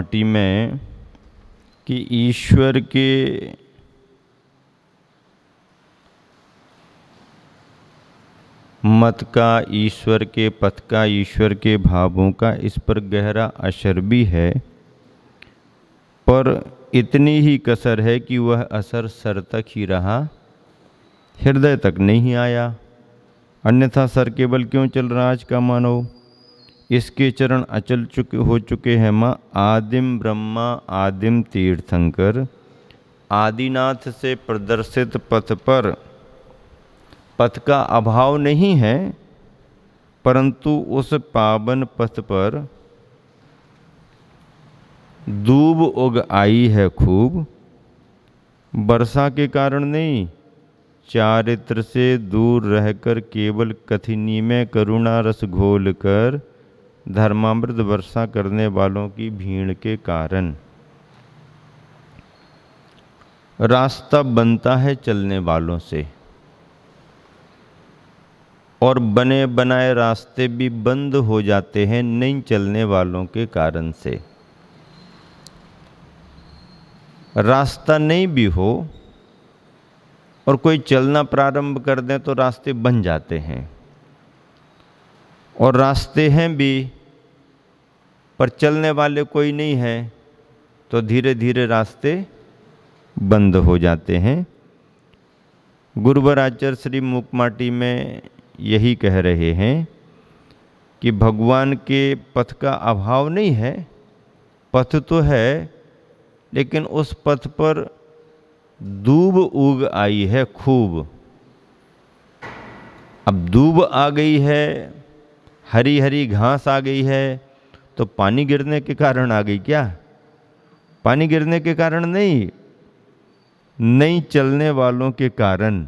माटी में कि ईश्वर के मत का, ईश्वर के पथ का, ईश्वर के भावों का इस पर गहरा असर भी है, पर इतनी ही कसर है कि वह असर सर तक ही रहा, हृदय तक नहीं आया। अन्यथा सर केवल क्यों चल रहा आज का मानव? इसके चरण अचल हो चुके हैं माँ। आदिम ब्रह्मा आदिम तीर्थंकर आदिनाथ से प्रदर्शित पथ पर पथ का अभाव नहीं है, परंतु उस पावन पथ पर दूब उग आई है खूब। वर्षा के कारण नहीं, चारित्र से दूर रहकर केवल कथिनी में करुणा रस घोल कर धर्मामृत वर्षा करने वालों की भीड़ के कारण। रास्ता बनता है चलने वालों से, और बने बनाए रास्ते भी बंद हो जाते हैं नहीं चलने वालों के कारण से। रास्ता नहीं भी हो और कोई चलना प्रारंभ कर दें तो रास्ते बन जाते हैं, और रास्ते हैं भी पर चलने वाले कोई नहीं है तो धीरे धीरे रास्ते बंद हो जाते हैं। गुरुवर आचार्य श्री मुकमाटी में यही कह रहे हैं कि भगवान के पथ का अभाव नहीं है, पथ तो है, लेकिन उस पथ पर दूब उग आई है खूब। अब दूब आ गई है, हरी हरी घास आ गई है, तो पानी गिरने के कारण आ गई क्या? पानी गिरने के कारण नहीं, नहीं चलने वालों के कारण।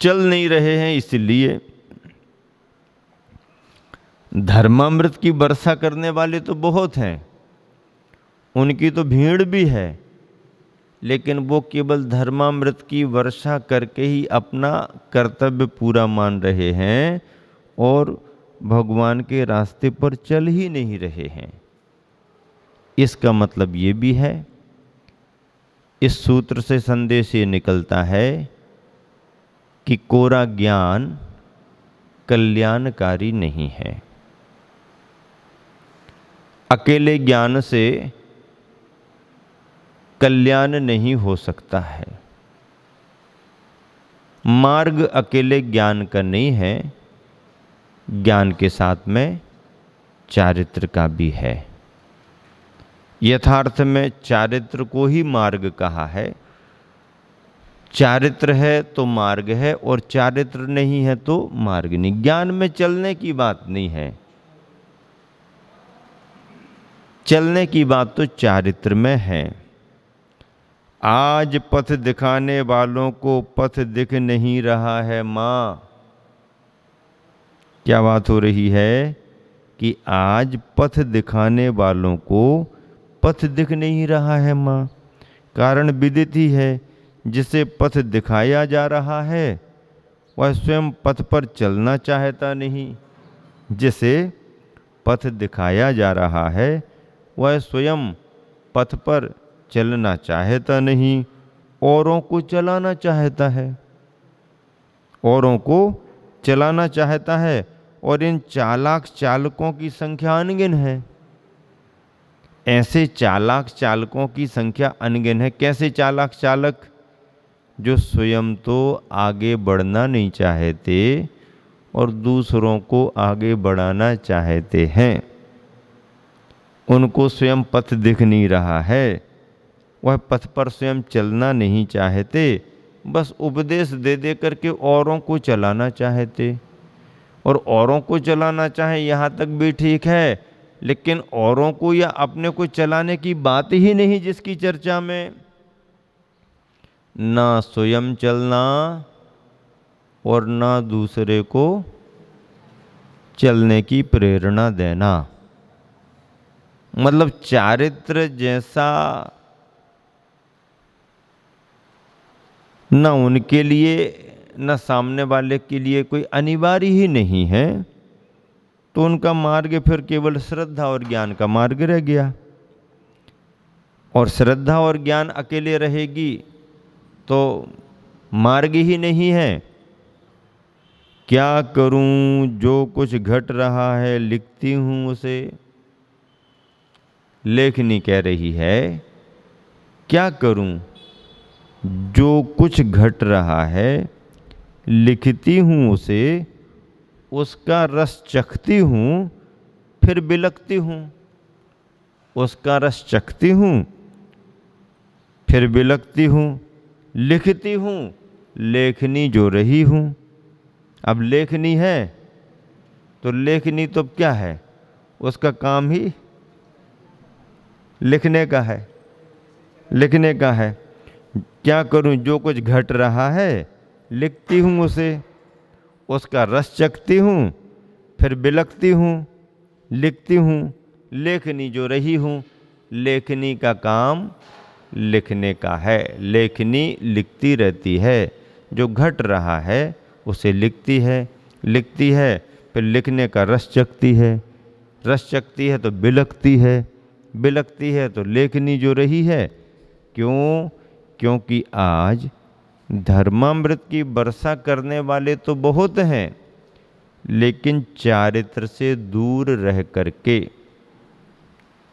चल नहीं रहे हैं इसलिए। धर्मामृत की वर्षा करने वाले तो बहुत हैं, उनकी तो भीड़ भी है, लेकिन वो केवल धर्मामृत की वर्षा करके ही अपना कर्तव्य पूरा मान रहे हैं और भगवान के रास्ते पर चल ही नहीं रहे हैं। इसका मतलब ये भी है, इस सूत्र से संदेश ये निकलता है कि कोरा ज्ञान कल्याणकारी नहीं है। अकेले ज्ञान से कल्याण नहीं हो सकता है। मार्ग अकेले ज्ञान का नहीं है, ज्ञान के साथ में चारित्र का भी है। यथार्थ में चारित्र को ही मार्ग कहा है। चारित्र है तो मार्ग है, और चारित्र नहीं है तो मार्ग नहीं। ज्ञान में चलने की बात नहीं है, चलने की बात तो चारित्र में है। आज पथ दिखाने वालों को पथ दिख नहीं रहा है माँ। क्या बात हो रही है कि आज पथ दिखाने वालों को पथ दिख नहीं रहा है माँ। कारण विदित ही है, जिसे पथ दिखाया जा रहा है वह स्वयं पथ पर चलना चाहता नहीं। जिसे पथ दिखाया जा रहा है वह स्वयं पथ पर चलना चाहता नहीं, औरों को चलाना चाहता है। औरों को चलाना चाहता है, और इन चालाक चालकों की संख्या अनगिन है। ऐसे चालाक चालकों की संख्या अनगिन है। कैसे चालाक चालक? जो स्वयं तो आगे बढ़ना नहीं चाहते और दूसरों को आगे बढ़ाना चाहते हैं। उनको स्वयं पथ दिख नहीं रहा है, वह पथ पर स्वयं चलना नहीं चाहते, बस उपदेश दे दे करके औरों को चलाना चाहते। और औरों को चलाना चाहे यहाँ तक भी ठीक है, लेकिन औरों को या अपने को चलाने की बात ही नहीं जिसकी चर्चा में। ना स्वयं चलना और ना दूसरे को चलने की प्रेरणा देना। मतलब चारित्र जैसा न उनके लिए न सामने वाले के लिए कोई अनिवार्य ही नहीं है, तो उनका मार्ग फिर केवल श्रद्धा और ज्ञान का मार्ग रह गया। और श्रद्धा और ज्ञान अकेले रहेगी तो मार्ग ही नहीं है। क्या करूं, जो कुछ घट रहा है लिखती हूं उसे। लेखनी कह रही है क्या करूं, जो कुछ घट रहा है लिखती हूं उसे, उसका रस चखती हूं फिर बिलखती हूं। उसका रस चखती हूं फिर बिलखती हूं, लिखती हूं, लेखनी जो रही हूं। अब लेखनी है तो लेखनी तो क्या है, उसका काम ही लिखने का है, लिखने का है। क्या करूं, जो कुछ घट रहा है लिखती हूं उसे, उसका रस चखती हूं फिर बिलखती हूं, लिखती हूं, लेखनी जो रही हूं। लेखनी का काम लिखने का है। लेखनी लिखती रहती है, जो घट रहा है उसे लिखती है, लिखती है फिर लिखने का रस चखती है, रस चखती है तो बिलखती है, बिलखती है तो लेखनी जो रही है। क्यों? क्योंकि आज धर्मामृत की वर्षा करने वाले तो बहुत हैं, लेकिन चारित्र से दूर रह करके,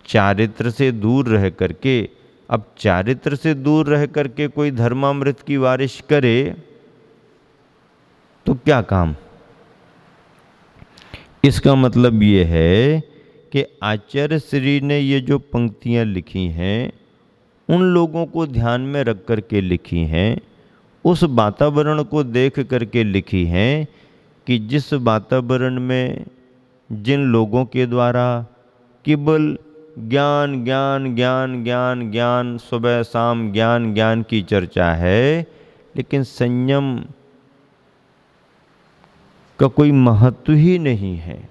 चारित्र से दूर रह करके, अब चारित्र से दूर रह करके कोई धर्मामृत की बारिश करे तो क्या काम। इसका मतलब ये है कि आचार्य श्री ने ये जो पंक्तियां लिखी हैं उन लोगों को ध्यान में रख करके लिखी हैं, उस वातावरण को देख करके लिखी हैं कि जिस वातावरण में जिन लोगों के द्वारा केवल ज्ञान ज्ञान ज्ञान ज्ञान ज्ञान, सुबह शाम ज्ञान ज्ञान की चर्चा है, लेकिन संयम का कोई महत्व ही नहीं है,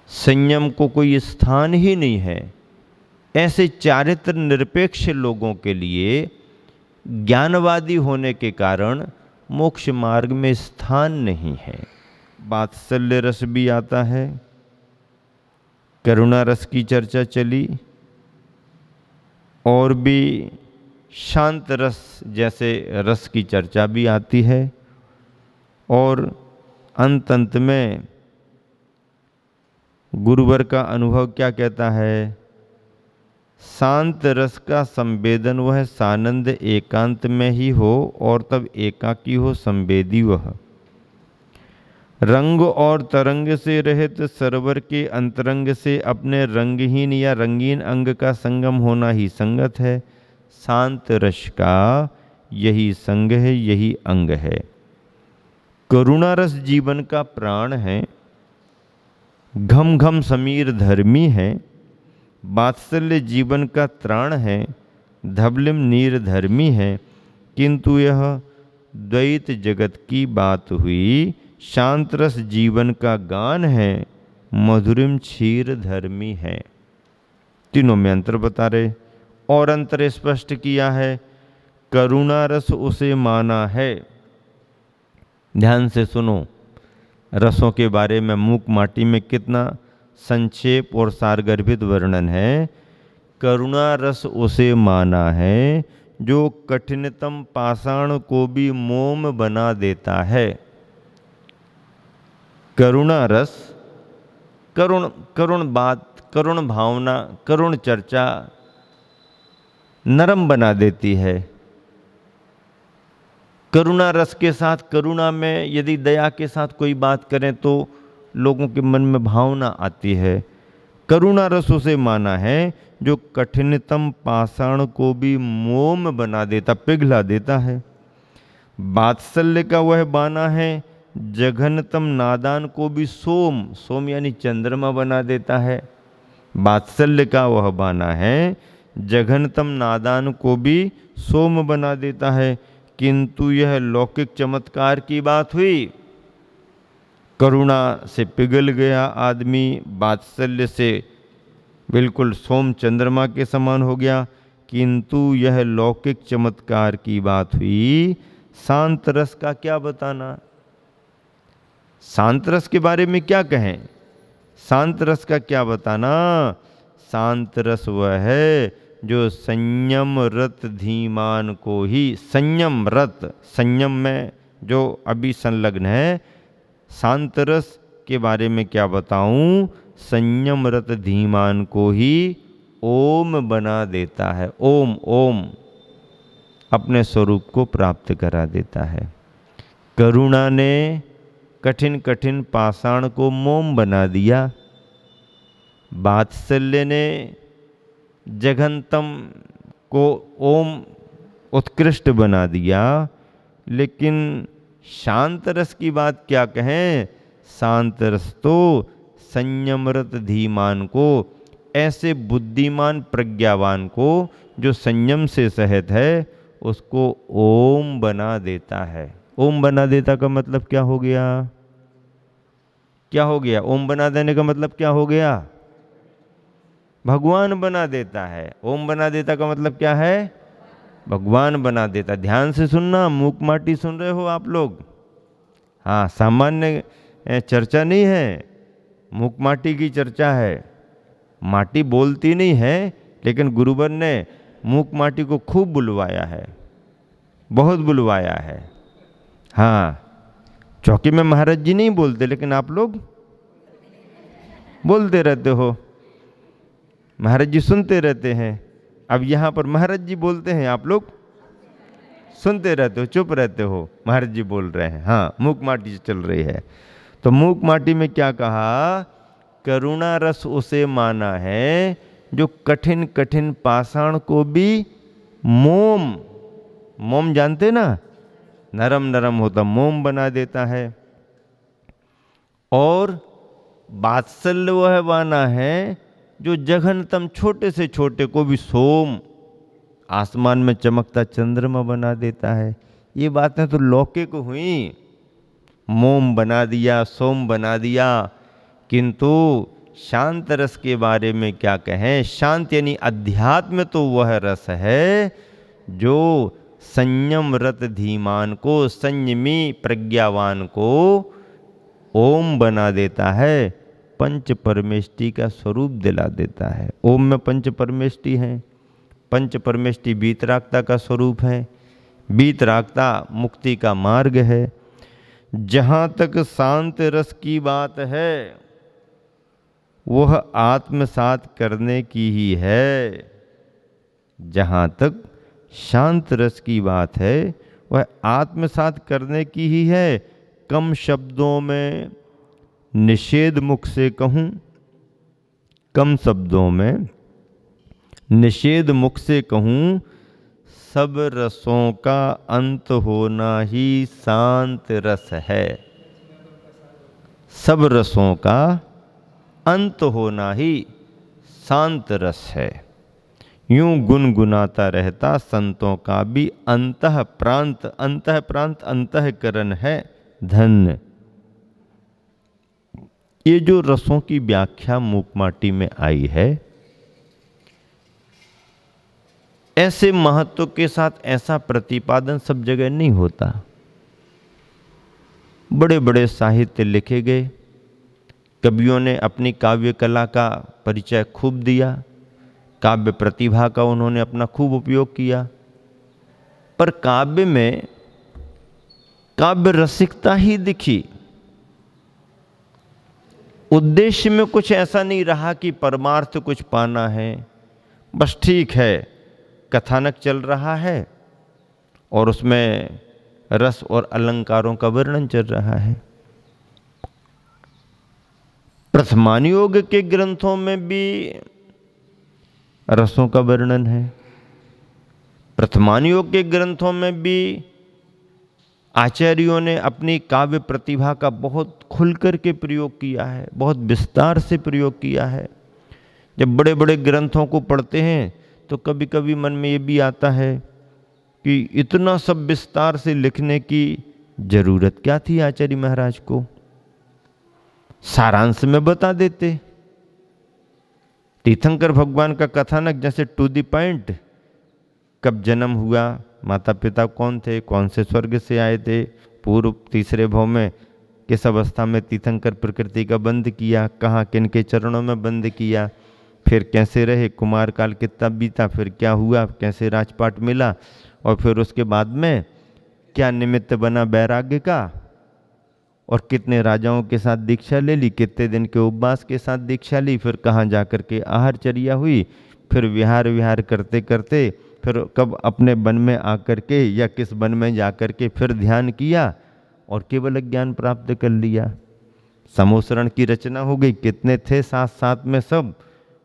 संयम को कोई स्थान ही नहीं है। ऐसे चारित्र निरपेक्ष लोगों के लिए ज्ञानवादी होने के कारण मोक्ष मार्ग में स्थान नहीं है। वात्सल्य रस भी आता है, करुणा रस की चर्चा चली, और भी शांत रस जैसे रस की चर्चा भी आती है। और अंत में गुरुवर का अनुभव क्या कहता है, शांत रस का संवेदन वह सानंद एकांत में ही हो, और तब एकाकी हो संवेदी वह। रंग और तरंग से रहित सरवर के अंतरंग से अपने रंगहीन या रंगीन अंग का संगम होना ही संगत है। शांत रस का यही संग है, यही अंग है। करुणा रस जीवन का प्राण है, घम घम समीर धर्मी है। वात्सल्य जीवन का त्राण है, धवलिम नीर धर्मी है। किंतु यह द्वैत जगत की बात हुई, शांत रस जीवन का गान है, मधुरिम क्षीर धर्मी है। तीनों में अंतर बता रहे, और अंतर स्पष्ट किया है। करुणा रस उसे माना है। ध्यान से सुनो, रसों के बारे में मूक माटी में कितना संक्षेप और सारगर्भित वर्णन है। करुणा रस उसे माना है जो कठिनतम पाषाण को भी मोम बना देता है। करुणा रस, करुण बात, करुण भावना, करुण चर्चा नरम बना देती है। करुणा रस के साथ, करुणा में यदि दया के साथ कोई बात करें तो लोगों के मन में भावना आती है। करुणा रस उसे माना है जो कठिनतम पाषाण को भी मोम बना देता, पिघला देता है। वात्सल्य का वह बाना है जघनतम नादान को भी सोम, सोम यानी चंद्रमा बना देता है। वात्सल्य का वह बाना है जघनतम नादान को भी सोम बना देता है। किंतु यह लौकिक चमत्कार की बात हुई। करुणा से पिघल गया आदमी, वात्सल्य से बिल्कुल सोम चंद्रमा के समान हो गया। किंतु यह लौकिक चमत्कार की बात हुई। शांत रस का क्या बताना। शांत रस के बारे में क्या कहें? शांत रस का क्या बताना? शांत रस वह है जो संयम रत धीमान को ही, संयम रत, संयम में जो अभी संलग्न है। शांत रस के बारे में क्या बताऊं? संयम रत धीमान को ही ओम बना देता है। ओम, ओम अपने स्वरूप को प्राप्त करा देता है। करुणा ने कठिन कठिन पाषाण को मोम बना दिया। वात्सल्य ने जघनतम को ओम उत्कृष्ट बना दिया। लेकिन शांत रस की बात क्या कहें? शांत रस तो संयमरत धीमान को, ऐसे बुद्धिमान प्रज्ञावान को जो संयम से सहित है, उसको ओम बना देता है। ओम बना देता का मतलब क्या हो गया? क्या हो गया? ओम बना देने का मतलब क्या हो गया? भगवान बना देता है। ओम बना देता का मतलब क्या है? भगवान बना देता। ध्यान से सुनना, मूक माटी सुन रहे हो आप लोग? हाँ, सामान्य चर्चा नहीं है, मूक माटी की चर्चा है। माटी बोलती नहीं है, लेकिन गुरुवर ने मूक माटी को खूब बुलवाया है, बहुत बुलवाया है। हाँ, चौकी में महाराज जी नहीं बोलते, लेकिन आप लोग बोलते रहते हो, महाराज जी सुनते रहते हैं। अब यहाँ पर महाराज जी बोलते हैं, आप लोग सुनते रहते हो, चुप रहते हो। महाराज जी बोल रहे हैं, हाँ, मूक माटी से चल रही है। तो मूक माटी में क्या कहा? करुणा रस उसे माना है जो कठिन कठिन पाषाण को भी मोम, मोम जानते ना, नरम नरम होता, मोम बना देता है। और वात्सल्य वह माना है जो जघनतम छोटे से छोटे को भी सोम, आसमान में चमकता चंद्रमा बना देता है। ये बातें तो लौकिक हुई, मोम बना दिया, सोम बना दिया। किंतु शांत रस के बारे में क्या कहें? शांत यानी अध्यात्म तो वह रस है जो संयम रत धीमान को, संयमी प्रज्ञावान को ओम बना देता है, पंच परमेष्टि का स्वरूप दिला देता है। ओम में पंच परमेष्टि है। पंच परमेष्टि वीतरागता का स्वरूप है। वीतरागता मुक्ति का मार्ग है। जहाँ तक शांत रस की बात है, वह आत्मसात करने की ही है। जहाँ तक शांत रस की बात है, वह आत्मसात करने की ही है। कम शब्दों में निषेध मुख से कहूँ, कम शब्दों में निषेध मुख से कहूँ, सब रसों का अंत होना ही शांत रस है। सब रसों का अंत होना ही शांत रस है। यूं गुनगुनाता रहता संतों का भी अंतः प्रांत, अंतः प्रांत अंतःकरण है धन्य। ये जो रसों की व्याख्या मूक माटी में आई है, ऐसे महत्व के साथ ऐसा प्रतिपादन सब जगह नहीं होता। बड़े बड़े साहित्य लिखे गए, कवियों ने अपनी काव्य कला का परिचय खूब दिया, काव्य प्रतिभा का उन्होंने अपना खूब उपयोग किया, पर काव्य में काव्य रसिकता ही दिखी। उद्देश्य में कुछ ऐसा नहीं रहा कि परमार्थ कुछ पाना है। बस ठीक है, कथानक चल रहा है और उसमें रस और अलंकारों का वर्णन चल रहा है। प्रथमान योग के ग्रंथों में भी रसों का वर्णन है। प्रथमान योग के ग्रंथों में भी आचार्यों ने अपनी काव्य प्रतिभा का बहुत खुलकर के प्रयोग किया है, बहुत विस्तार से प्रयोग किया है। जब बड़े बड़े ग्रंथों को पढ़ते हैं तो कभी कभी मन में ये भी आता है कि इतना सब विस्तार से लिखने की जरूरत क्या थी आचार्य महाराज को? सारांश में बता देते। तीर्थंकर भगवान का कथानक जैसे टू द पॉइंट, कब जन्म हुआ, माता पिता कौन थे, कौन से स्वर्ग से आए थे, पूर्व तीसरे भाव में किस अवस्था में तीर्थंकर प्रकृति का बंध किया, कहाँ किन के चरणों में बंध किया, फिर कैसे रहे, कुमार काल कितना बीता, फिर क्या हुआ, कैसे राजपाट मिला, और फिर उसके बाद में क्या निमित्त बना वैराग्य का, और कितने राजाओं के साथ दीक्षा ले ली, कितने दिन के उपवास के साथ दीक्षा ली, फिर कहाँ जाकर के आहारचर्या हुई, फिर विहार विहार करते करते फिर कब अपने वन में आकर के या किस वन में जाकर के फिर ध्यान किया और केवल ज्ञान प्राप्त कर लिया। समोसरण की रचना हो गई, कितने थे साथ साथ में सब,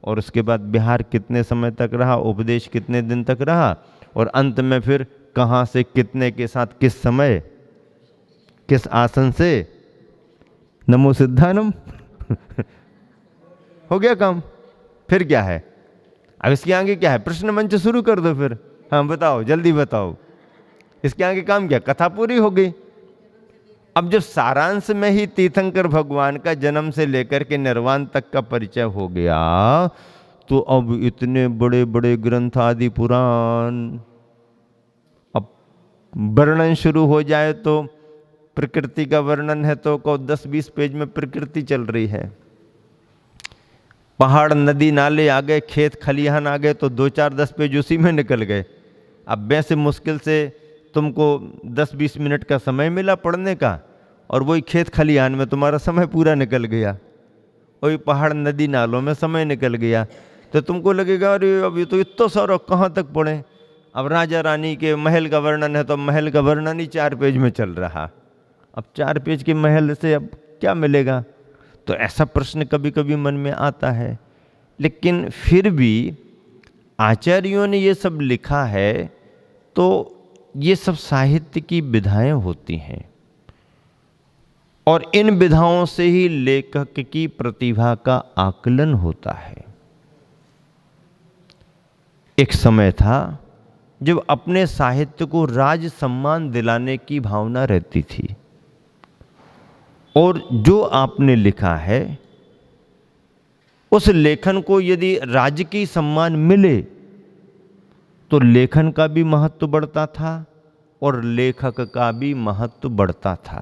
और उसके बाद बिहार कितने समय तक रहा, उपदेश कितने दिन तक रहा, और अंत में फिर कहाँ से कितने के साथ किस समय किस आसन से, नमो सिद्धानम हो गया काम। फिर क्या है, अब इसके आगे क्या है, प्रश्न मंच शुरू कर दो फिर। हाँ बताओ, जल्दी बताओ, इसके आगे काम क्या, कथा पूरी हो गई। अब जब सारांश में ही तीर्थंकर भगवान का जन्म से लेकर के निर्वाण तक का परिचय हो गया, तो अब इतने बड़े बड़े ग्रंथ आदि पुराण, अब वर्णन शुरू हो जाए तो प्रकृति का वर्णन है तो 10-20 पेज में प्रकृति चल रही है, पहाड़ नदी नाले आ गए, खेत खलिहान आ गए, तो 2-4-10 पेज उसी में निकल गए। अब वैसे मुश्किल से तुमको 10-20 मिनट का समय मिला पढ़ने का, और वही खेत खलिहान में तुम्हारा समय पूरा निकल गया, वही पहाड़ नदी नालों में समय निकल गया, तो तुमको लगेगा अरे अब ये तो इतना सारा कहाँ तक पढ़ें। अब राजा रानी के महल का वर्णन है तो महल का वर्णन ही 4 पेज में चल रहा, अब 4 पेज के महल से अब क्या मिलेगा। तो ऐसा प्रश्न कभी कभी मन में आता है, लेकिन फिर भी आचार्यों ने ये सब लिखा है तो ये सब साहित्य की विधाएं होती हैं, और इन विधाओं से ही लेखक की प्रतिभा का आकलन होता है। एक समय था जब अपने साहित्य को राज सम्मान दिलाने की भावना रहती थी, और जो आपने लिखा है उस लेखन को यदि राजकीय सम्मान मिले तो लेखन का भी महत्व बढ़ता था और लेखक का भी महत्व बढ़ता था।